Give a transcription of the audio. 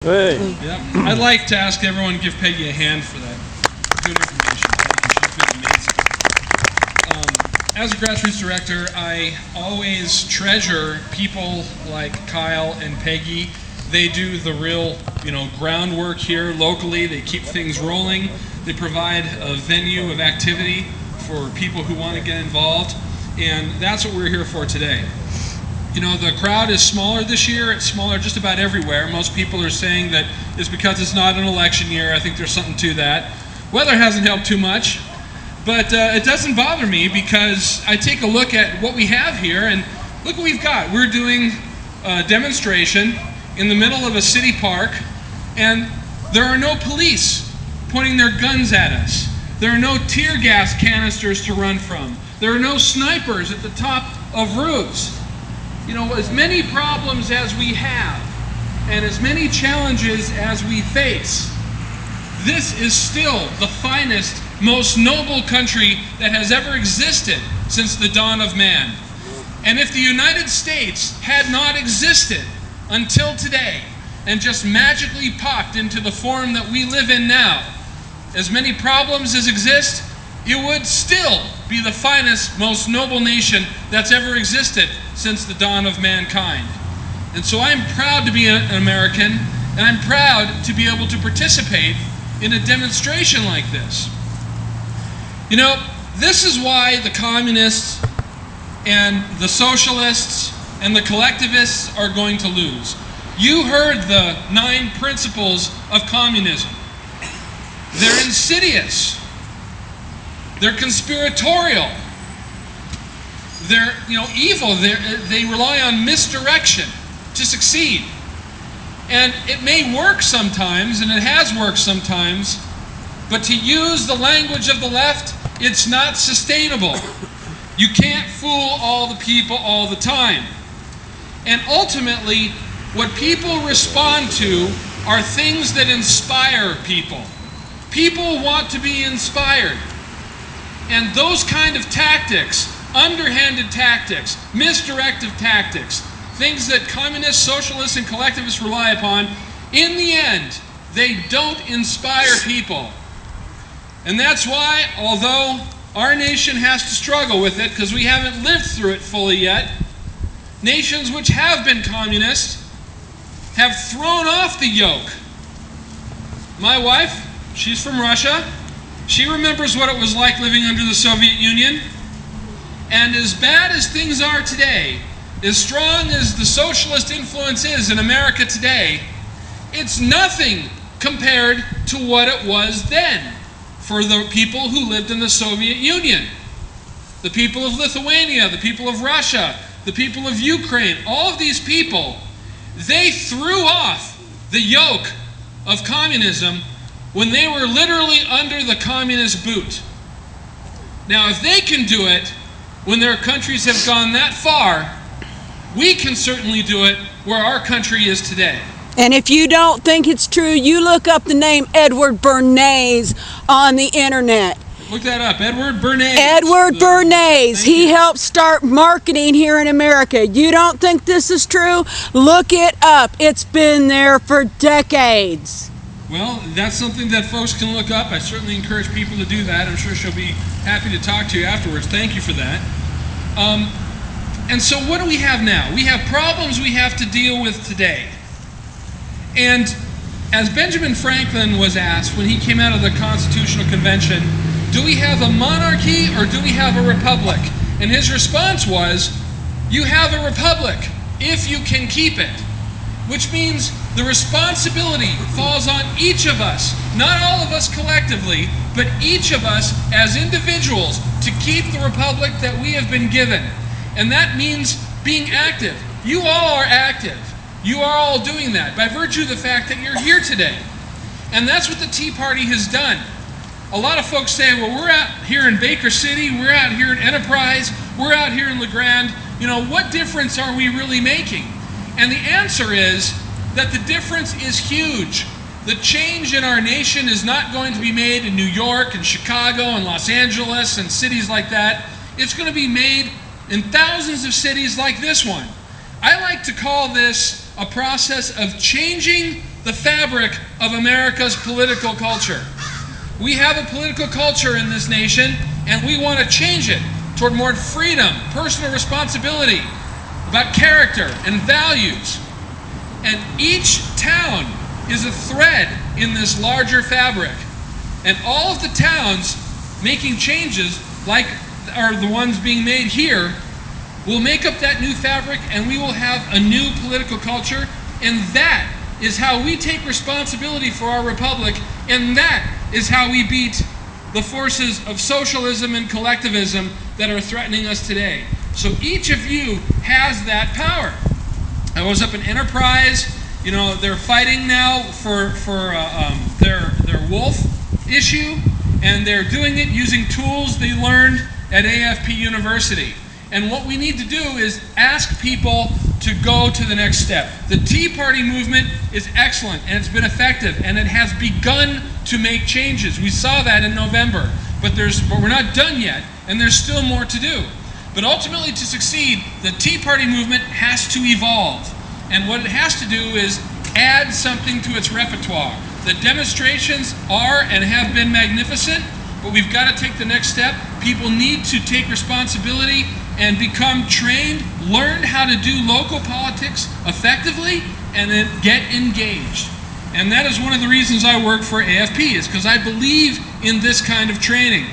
Hey. Yep. I'd like to ask everyone to give Peggy a hand for that good information. She's been amazing. As a grassroots director, I always treasure people like Kyle and Peggy. They do the real, groundwork here locally. They keep things rolling. They provide a venue of activity for people who want to get involved, and that's what we're here for today. The crowd is smaller this year. It's smaller just about everywhere. Most people are saying that it's because it's not an election year. I think there's something to that. Weather hasn't helped too much, but it doesn't bother me because I take a look at what we have here, and look what we've got. We're doing a demonstration in the middle of a city park, and there are no police pointing their guns at us. There are no tear gas canisters to run from. There are no snipers at the top of roofs. As many problems as we have and as many challenges as we face, this is still the finest, most noble country that has ever existed since the dawn of man. And if the United States had not existed until today and just magically popped into the form that we live in now, as many problems as exist, it would still be the finest, most noble nation that's ever existed since the dawn of mankind. And so I'm proud to be an American, and I'm proud to be able to participate in a demonstration like this. This is why the communists and the socialists and the collectivists are going to lose. You heard the 9 principles of communism. They're insidious. They're conspiratorial. They're evil. They rely on misdirection to succeed. And it may work sometimes, and it has worked sometimes, but to use the language of the left, it's not sustainable. You can't fool all the people all the time. And ultimately, what people respond to are things that inspire people. People want to be inspired. And those kind of tactics, underhanded tactics, misdirective tactics, things that communists, socialists, and collectivists rely upon, in the end, they don't inspire people. And that's why, although our nation has to struggle with it because we haven't lived through it fully yet, nations which have been communist have thrown off the yoke. My wife, she's from Russia. She remembers what it was like living under the Soviet Union. And as bad as things are today, as strong as the socialist influence is in America today, it's nothing compared to what it was then for the people who lived in the Soviet Union. The people of Lithuania, the people of Russia, the people of Ukraine, all of these people, they threw off the yoke of communism when they were literally under the communist boot. Now, if they can do it when their countries have gone that far, we can certainly do it where our country is today. And if you don't think it's true, you look up the name Edward Bernays on the internet. Look that up, Edward Bernays. Edward Bernays. He helped start marketing here in America. You don't think this is true? Look it up. It's been there for decades. Well, that's something that folks can look up. I certainly encourage people to do that. I'm sure she'll be happy to talk to you afterwards. Thank you for that. And so what do we have now? We have problems we have to deal with today. And as Benjamin Franklin was asked when he came out of the Constitutional Convention, do we have a monarchy or do we have a republic? And his response was, you have a republic if you can keep it. Which means the responsibility falls on each of us, not all of us collectively, but each of us as individuals to keep the republic that we have been given. And that means being active. You all are active. You are all doing that by virtue of the fact that you're here today. And that's what the Tea Party has done. A lot of folks say, well, we're out here in Baker City, we're out here in Enterprise, we're out here in LeGrand. What difference are we really making? And the answer is that the difference is huge. The change in our nation is not going to be made in New York and Chicago and Los Angeles and cities like that. It's going to be made in thousands of cities like this one. I like to call this a process of changing the fabric of America's political culture. We have a political culture in this nation, and we want to change it toward more freedom, personal responsibility, about character and values. And each town is a thread in this larger fabric. And all of the towns making changes, like are the ones being made here, will make up that new fabric, and we will have a new political culture. And that is how we take responsibility for our republic, and that is how we beat the forces of socialism and collectivism that are threatening us today. So each of you has that power. I was up in Enterprise. You know, they're fighting now for their wolf issue, and they're doing it using tools they learned at AFP University. And what we need to do is ask people to go to the next step. The Tea Party movement is excellent, and it's been effective, and it has begun to make changes. We saw that in November, but we're not done yet, and there's still more to do. But ultimately, to succeed, the Tea Party movement has to evolve. And what it has to do is add something to its repertoire. The demonstrations are and have been magnificent, but we've got to take the next step. People need to take responsibility and become trained, learn how to do local politics effectively, and then get engaged. And that is one of the reasons I work for AFP, is because I believe in this kind of training.